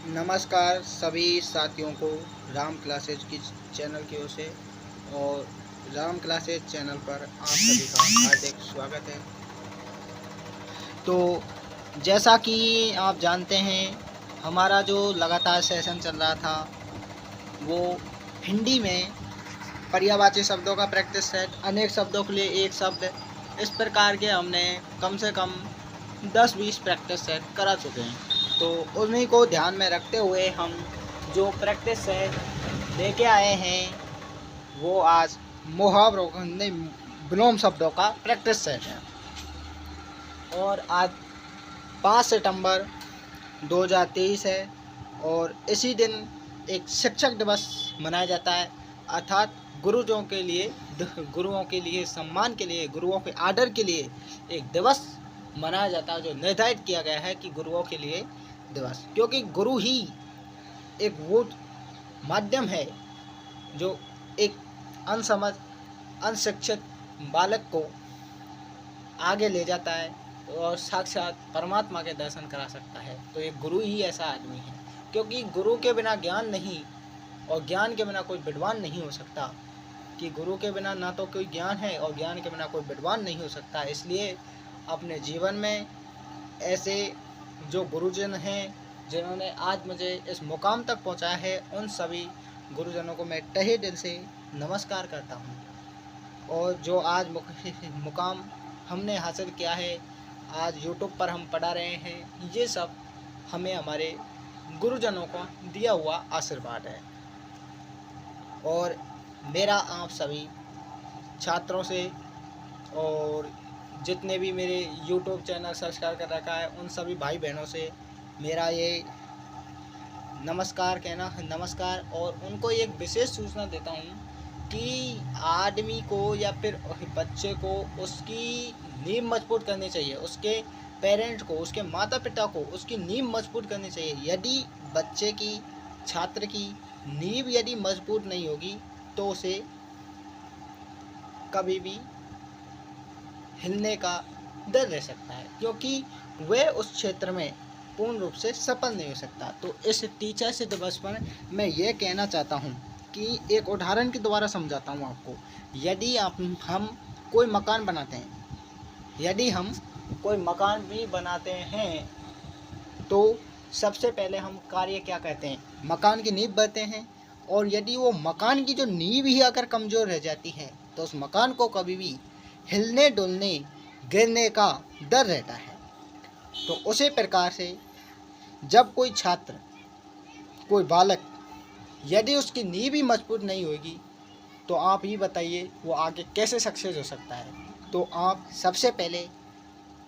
नमस्कार सभी साथियों को राम क्लासेज की चैनल की ओर से। और राम क्लासेज चैनल पर आप सभी का हार्दिक स्वागत है। तो जैसा कि आप जानते हैं, हमारा जो लगातार सेशन चल रहा था वो हिंदी में पर्यायवाची शब्दों का प्रैक्टिस सेट, अनेक शब्दों के लिए एक शब्द, इस प्रकार के हमने कम से कम 10-20 प्रैक्टिस सेट करा चुके हैं। तो उन्हीं को ध्यान में रखते हुए हम जो प्रैक्टिस सेट लेके आए हैं वो आज मुहावरों नहीं, विलोम शब्दों का प्रैक्टिस सेट है। और आज 5 सितंबर 2023 है और इसी दिन एक शिक्षक दिवस मनाया जाता है, अर्थात गुरुओं के लिए सम्मान के लिए, गुरुओं के आदर के लिए एक दिवस मनाया जाता है जो निर्धारित किया गया है कि गुरुओं के लिए दिवस, क्योंकि गुरु ही एक वो माध्यम है जो एक अनसमझ अनशिक्षित बालक को आगे ले जाता है और साक्षात परमात्मा के दर्शन करा सकता है। तो एक गुरु ही ऐसा आदमी है, क्योंकि गुरु के बिना ज्ञान नहीं और ज्ञान के बिना कोई विद्वान नहीं हो सकता। कि गुरु के बिना ना तो कोई ज्ञान है और ज्ञान के बिना कोई विद्वान नहीं हो सकता। इसलिए अपने जीवन में ऐसे जो गुरुजन हैं जिन्होंने आज मुझे इस मुकाम तक पहुंचाया है, उन सभी गुरुजनों को मैं तहे दिल से नमस्कार करता हूं। और जो आज मुकाम हमने हासिल किया है, आज यूट्यूब पर हम पढ़ा रहे हैं, ये सब हमें हमारे गुरुजनों को दिया हुआ आशीर्वाद है। और मेरा आप सभी छात्रों से और जितने भी मेरे यूट्यूब चैनल सब्सक्राइब कर रखा है उन सभी भाई बहनों से मेरा ये नमस्कार। और उनको एक विशेष सूचना देता हूँ कि आदमी को या फिर बच्चे को उसकी नींव मजबूत करनी चाहिए, उसके पेरेंट्स को, उसके माता पिता को उसकी नींव मजबूत करनी चाहिए। यदि बच्चे की, छात्र की नींव यदि मजबूत नहीं होगी तो उसे कभी भी हिलने का डर रह सकता है, क्योंकि वह उस क्षेत्र में पूर्ण रूप से सफल नहीं हो सकता। तो इस टीचर्स दिवस पर मैं ये कहना चाहता हूँ कि एक उदाहरण के द्वारा समझाता हूँ आपको। यदि हम कोई मकान बनाते हैं, यदि हम कोई मकान भी बनाते हैं तो सबसे पहले हम कार्य क्या कहते हैं, मकान की नींव भरते हैं। और यदि वो मकान की जो नींव ही अगर कमज़ोर रह जाती है तो उस मकान को कभी भी हिलने डुलने गिरने का डर रहता है। तो उसी प्रकार से जब कोई छात्र, कोई बालक, यदि उसकी नींव ही मजबूत नहीं होगी तो आप ही बताइए वो आगे कैसे सक्सेस हो सकता है। तो आप सबसे पहले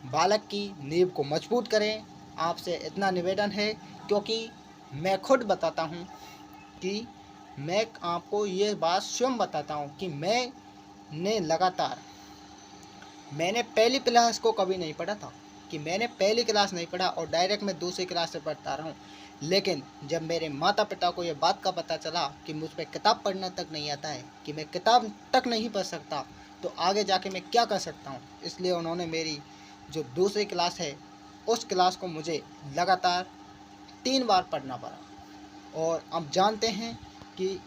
बालक की नींव को मजबूत करें। आपसे इतना निवेदन है, क्योंकि मैं खुद बताता हूँ कि मैं आपको ये बात स्वयं बताता हूँ कि मैंने पहली क्लास को कभी नहीं पढ़ा था, कि मैंने पहली क्लास नहीं पढ़ा और डायरेक्ट मैं दूसरी क्लास से पढ़ता रहा हूँ। लेकिन जब मेरे माता पिता को ये बात का पता चला कि मुझ पर किताब पढ़ना तक नहीं आता है, कि मैं किताब तक नहीं पढ़ सकता, तो आगे जाके मैं क्या कर सकता हूँ, इसलिए उन्होंने मेरी जो दूसरी क्लास है उस क्लास को मुझे लगातार 3 बार पढ़ना पड़ा। और अब जानते हैं कि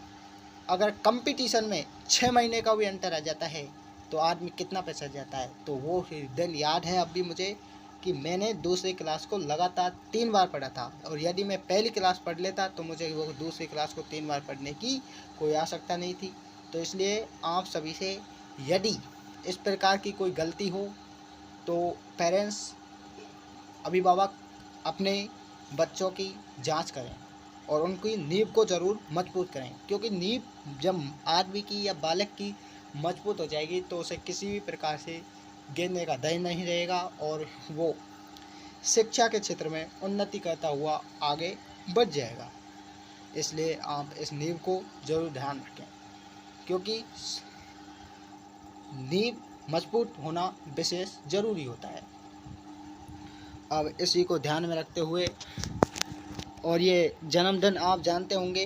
अगर कंपटीशन में 6 महीने का भी अंतर आ जाता है तो आदमी कितना पैसा जाता है। तो वो दिन याद है अब भी मुझे कि मैंने दूसरी क्लास को लगातार 3 बार पढ़ा था, और यदि मैं पहली क्लास पढ़ लेता तो मुझे वो दूसरी क्लास को 3 बार पढ़ने की कोई आवश्यकता नहीं थी। तो इसलिए आप सभी से यदि इस प्रकार की कोई गलती हो तो पेरेंट्स, अभिभावक अपने बच्चों की जांच करें और उनकी नींव को ज़रूर मजबूत करें, क्योंकि नींव जब आदमी की या बालक की मजबूत हो जाएगी तो उसे किसी भी प्रकार से गिरने का डर नहीं रहेगा और वो शिक्षा के क्षेत्र में उन्नति करता हुआ आगे बढ़ जाएगा। इसलिए आप इस नींव को ज़रूर ध्यान रखें, क्योंकि नींव मजबूत होना विशेष ज़रूरी होता है। अब इसी को ध्यान में रखते हुए, और ये जन्मदिन आप जानते होंगे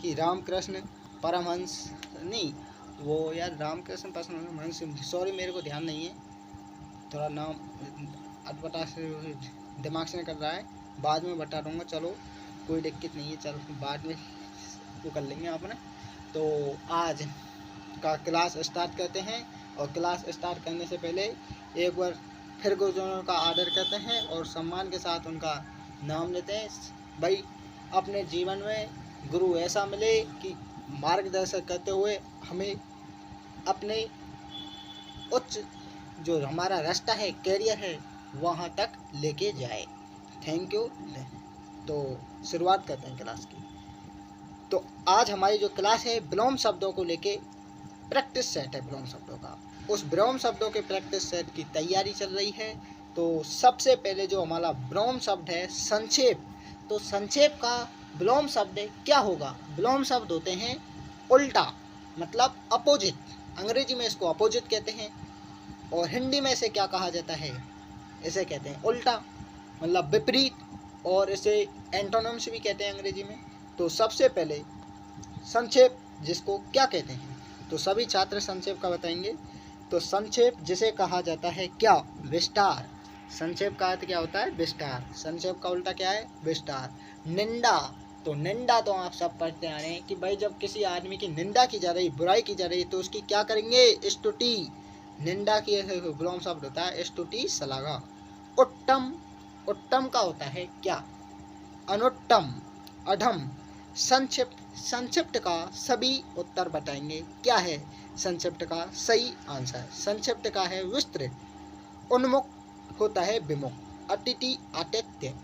कि रामकृष्ण परमहंस, नहीं वो यार रामकृष्ण परमहंस, सॉरी मेरे को ध्यान नहीं है, थोड़ा नाम अटपटा से दिमाग से निकल रहा है, बाद में बता दूंगा। चलो, कोई दिक्कत नहीं है, चलो बाद में वो कर लेंगे अपने। तो आज का क्लास स्टार्ट करते हैं, और क्लास स्टार्ट करने से पहले एक बार फिर गुरुजनों का आदर करते हैं और सम्मान के साथ उनका नाम लेते हैं। भाई अपने जीवन में गुरु ऐसा मिले कि मार्गदर्शन करते हुए हमें अपने उच्च जो हमारा रास्ता है, कैरियर है, वहाँ तक लेके जाए। Thank you. तो शुरुआत करते हैं क्लास की। तो आज हमारी जो क्लास है विलोम शब्दों को लेके प्रैक्टिस सेट है विलोम शब्दों का। उस विलोम शब्दों के प्रैक्टिस सेट की तैयारी चल रही है। तो सबसे पहले जो हमारा विलोम शब्द है संक्षेप, तो संक्षेप का विलोम शब्द क्या होगा? विलोम शब्द होते हैं उल्टा, मतलब अपोजिट। अंग्रेजी में इसको अपोजिट कहते हैं, और हिंदी में इसे क्या कहा जाता है? इसे कहते हैं उल्टा, मतलब विपरीत, और इसे एंटोनिम्स भी कहते हैं अंग्रेजी में। तो सबसे पहले संक्षेप जिसको क्या कहते हैं, तो सभी छात्र संक्षेप का बताएंगे। तो संक्षेप जिसे कहा जाता है क्या? विस्तार। संक्षेप का अर्थ क्या होता है? विस्तार। संक्षेप का उल्टा क्या है? विस्तार। निंदा, तो निंदा तो आप सब पढ़ते आ रहे हैं कि भाई जब किसी आदमी की निंदा की जा रही, बुराई की जा रही, तो उसकी क्या करेंगे? स्तुति। निंदा की विलोम शब्द होता है स्तुति, शलाघा। उत्तम, उत्तम का होता है क्या? अनुत्तम, अधम। संक्षिप्त, संक्षिप्त का सभी उत्तर बताएंगे क्या है संक्षिप्त का सही आंसर। संक्षिप्त का है विस्तृत। उन्मुख होता है विमुख। अतिथि, आतिथ्य।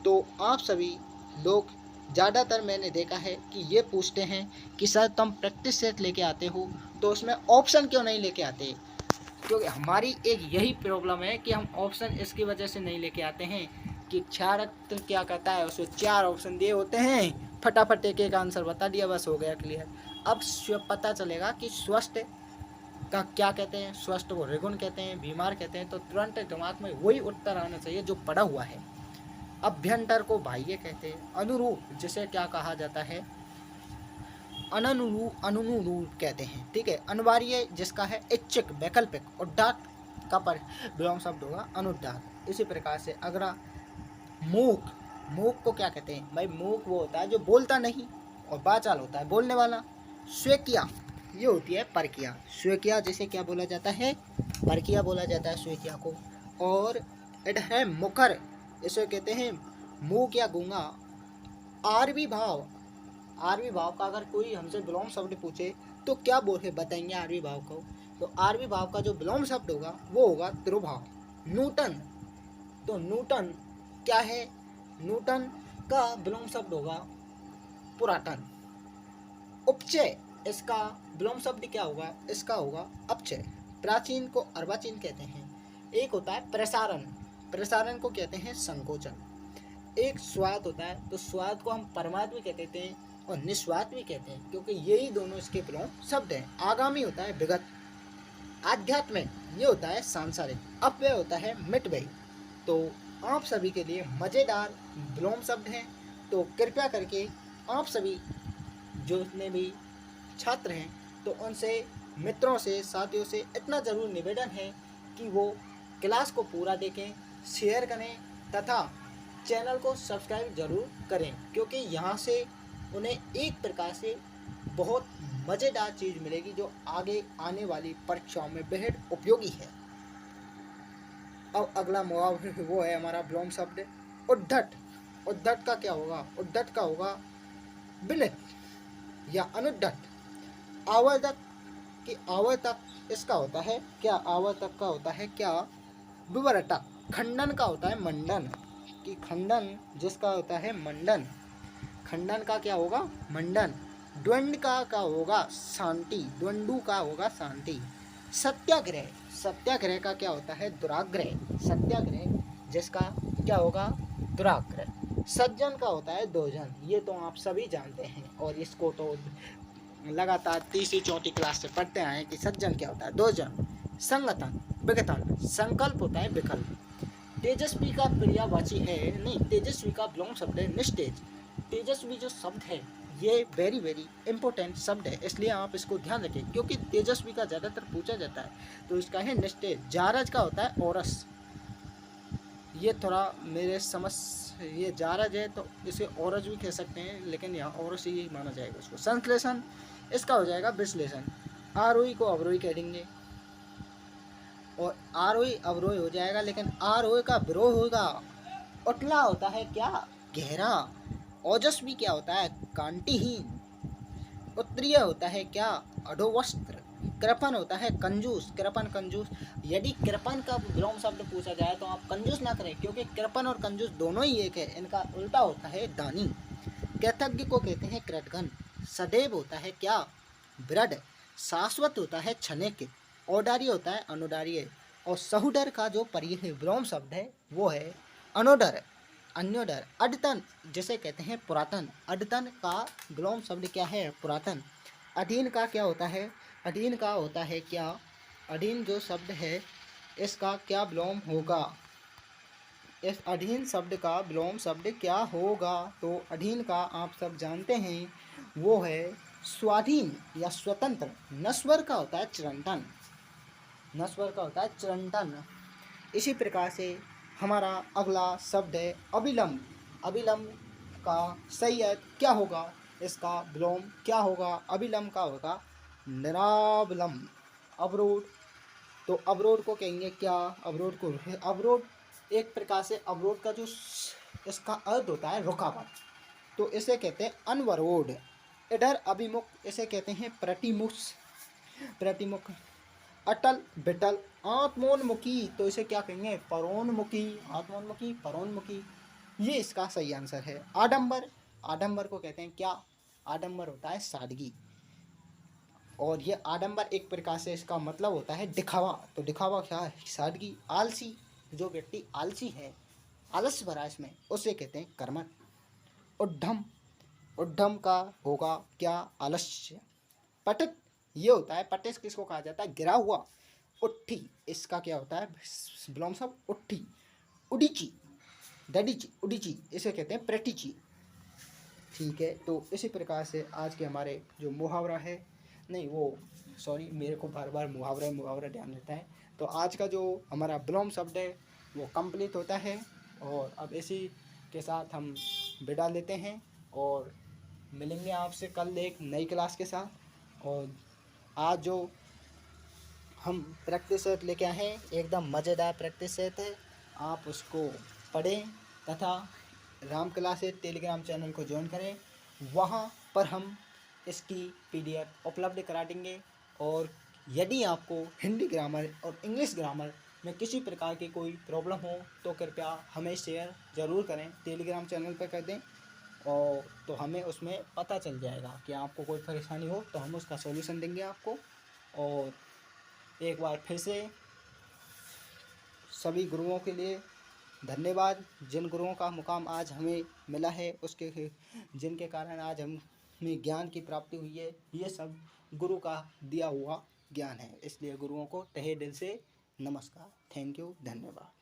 तो आप सभी लोग ज़्यादातर मैंने देखा है कि ये पूछते हैं कि सर तुम प्रैक्टिस सेट लेके आते हो तो उसमें ऑप्शन क्यों नहीं लेके आते? क्योंकि हमारी एक यही प्रॉब्लम है कि हम ऑप्शन इसकी वजह से नहीं लेके आते हैं कि छात्र क्या करता है, उसमें 4 ऑप्शन दिए होते हैं, फटाफट एक एक आंसर बता दिया, बस हो गया क्लियर। अब पता चलेगा कि स्वस्थ का क्या कहते हैं, स्वस्थ को ऋगुण कहते हैं, बीमार कहते हैं, तो तुरंत दिमाग में वही उत्तर आना चाहिए जो पड़ा हुआ है। अभ्यंतर को बाह्य कहते हैं। अनुरूप जिसे क्या कहा जाता है? अनुरूप कहते हैं, ठीक है। अनिवार्य जिसका है इच्छिक, वैकल्पिक। उदात्त का पर विलोम शब्द होगा अनुदात। इसी प्रकार से अगला मूक, मूक को क्या कहते हैं? भाई मूक वो होता है जो बोलता नहीं, और वाचाल होता है बोलने वाला। स्वेकिया, ये होती है परकिया। स्वेकिया जिसे क्या बोला जाता है? परकिया बोला जाता है स्वेकिया को। और इट है मुकर, इसे कहते हैं मूक या गूंगा। आरवी भाव, आरवी भाव का अगर कोई हमसे विलोम शब्द पूछे तो क्या बोले बताएंगे आरवी भाव को? तो आरवी भाव का जो विलोम शब्द होगा वो होगा त्रिभाव। नूतन, तो नूतन क्या है? नूतन का विलोम शब्द होगा पुरातन। उपचय, इसका विलोम शब्द क्या होगा? इसका होगा अपचय। प्राचीन को अर्वाचीन कहते हैं। एक होता है प्रसारण, प्रसारण को कहते हैं संकोचन। एक स्वाद होता है, तो स्वाद को हम परमाद भी कहते हैं और निस्वाद भी कहते हैं, क्योंकि यही दोनों इसके विलोम शब्द हैं। आगामी होता है विगत। आध्यात्म, ये होता है सांसारिक। अपव्यय होता है मितव्यय। तो आप सभी के लिए मज़ेदार विलोम शब्द हैं, तो कृपया करके आप सभी जो जितने भी छात्र हैं तो उनसे, मित्रों से, साथियों से इतना ज़रूर निवेदन है कि वो क्लास को पूरा देखें, शेयर करें तथा चैनल को सब्सक्राइब जरूर करें, क्योंकि यहाँ से उन्हें एक प्रकार से बहुत मज़ेदार चीज़ मिलेगी जो आगे आने वाली परीक्षाओं में बेहद उपयोगी है। अब अगला मुहावरा वो है हमारा विलोम शब्द उद्धट। उद्धट का क्या होगा? उद्धट का होगा विनित या अनुद्धट। आवर्तक की आवर्तक, इसका होता है क्या? आवर्तक का होता है क्या? विवर्तक। खंडन का होता है मंडन, कि खंडन जिसका होता है मंडन, खंडन का क्या होगा? मंडन। द्वंद्व का होगा शांति, द्वंद्व का होगा शांति। सत्याग्रह, सत्याग्रह का क्या होता है? दुराग्रह। सत्याग्रह जिसका क्या होगा? दुराग्रह। सज्जन का होता है दोजन, ये तो आप सभी जानते हैं और इसको तो लगातार तीसरी चौथी क्लास से पढ़ते आए हैं कि सज्जन क्या होता है? दोजन। संगठन, विघटन। संकल्प होता है विकल्प। तेजस्वी का पर्यायवाची है, नहीं, तेजस्वी का विलोम शब्द है निस्तेज। तेजस्वी जो शब्द है ये वेरी वेरी इंपॉर्टेंट शब्द है, इसलिए आप इसको ध्यान रखें क्योंकि तेजस्वी का ज़्यादातर पूछा जाता है। तो इसका है निस्तेज। जारज का होता है ओरस, ये थोड़ा मेरे समझ ये जारज है तो इसे औरज भी कह सकते हैं, लेकिन यहाँ औरज ही माना जाएगा उसको। संश्लेषण इसका हो जाएगा विश्लेषण। आरोही को अवरोही कह देंगे और आरोही अवरोही हो जाएगा, लेकिन आरोही का विरोह होगा। उतला होता है क्या, गहरा। ओजस्वी क्या होता है, कांतिहीन। उत्तरीय होता है क्या, अधोवस्त्र। कृपण होता है कंजूस, कृपण कंजूस। यदि कृपण का विलोम शब्द पूछा जाए तो आप कंजूस ना करें, क्योंकि कृपण और कंजूस दोनों ही एक है। इनका उल्टा होता है दानी। कृतज्ञ को कहते हैं कृतघ्न। सदैव होता है क्या, दृढ़। शाश्वत होता है क्षणिक। औदार्य होता है अनुदार्य। और सहुडर का जो विलोम शब्द है वो है अनोडर, अन्योडर। अद्यतन जिसे कहते हैं पुरातन, अद्यतन का विलोम शब्द क्या है, पुरातन। अधीन का क्या होता है, अधीन का होता है क्या, अधीन जो शब्द है इसका क्या विलोम होगा, इस अधीन शब्द का विलोम शब्द क्या होगा। तो अधीन का आप सब जानते हैं वो है स्वाधीन या स्वतंत्र। नस्वर का होता है चिरंतन, नस्वर का होता है चिरंतन। इसी प्रकार से हमारा अगला शब्द है अविलंब। अविलंब का सही अर्थ क्या होगा, इसका विलोम क्या होगा, अविलंब का होगा निराविलंब। अवरोध, तो अवरोध को कहेंगे क्या, अवरोध को, अवरोध एक प्रकार से अवरोध का जो इसका अर्थ होता है रुकावट, तो इसे कहते हैं अनवरोध। इधर अभिमुख, इसे कहते हैं प्रतिमुख, प्रतिमुख। अटल बिटल आत्मोन्मुखी, तो इसे क्या कहेंगे, परोन्मुखी। आत्मोन्मुखी परोन्मुखी, ये इसका सही आंसर है। आडंबर, आडंबर को कहते हैं क्या, आडंबर होता है सादगी। और ये आडंबर एक प्रकार से इसका मतलब होता है दिखावा, तो दिखावा क्या है, सादगी। आलसी, जो व्यक्ति आलसी है, आलस भरा इसमें, उसे कहते हैं कर्मठ। उद्धम, उद्धम का होगा क्या, आलस्य। पटित, ये होता है, पटित किसको कहा जाता है, गिरा हुआ। उट्ठी, इसका क्या होता है विलोम शब्द, उट्ठी। उडीची, दडीची, उडीची, इसे कहते हैं प्रतिची। ठीक है, तो इसी प्रकार से आज के हमारे जो मुहावरा है, नहीं वो सॉरी, मेरे को बार बार मुहावरा मुहावरा ध्यान रहता है। तो आज का जो हमारा विलोम शब्द है वो कंप्लीट होता है। और अब इसी के साथ हम विदा लेते हैं और मिलेंगे आपसे कल एक नई क्लास के साथ। और आज जो हम प्रैक्टिस सेट लेके आए हैं, एकदम मज़ेदार प्रैक्टिस सेट है, आप उसको पढ़ें तथा राम क्लासेस टेलीग्राम चैनल को ज्वाइन करें। वहाँ पर हम इसकी पीडीएफ उपलब्ध करा देंगे। और यदि आपको हिंदी ग्रामर और इंग्लिश ग्रामर में किसी प्रकार की कोई प्रॉब्लम हो तो कृपया हमें शेयर ज़रूर करें, टेलीग्राम चैनल पर कर दें, और तो हमें उसमें पता चल जाएगा कि आपको कोई परेशानी हो तो हम उसका सॉल्यूशन देंगे आपको। और एक बार फिर से सभी गुरुओं के लिए धन्यवाद, जिन गुरुओं का मुकाम आज हमें मिला है, उसके जिनके कारण आज हमें ज्ञान की प्राप्ति हुई है, ये सब गुरु का दिया हुआ ज्ञान है। इसलिए गुरुओं को तहे दिल से नमस्कार, थैंक यू, धन्यवाद।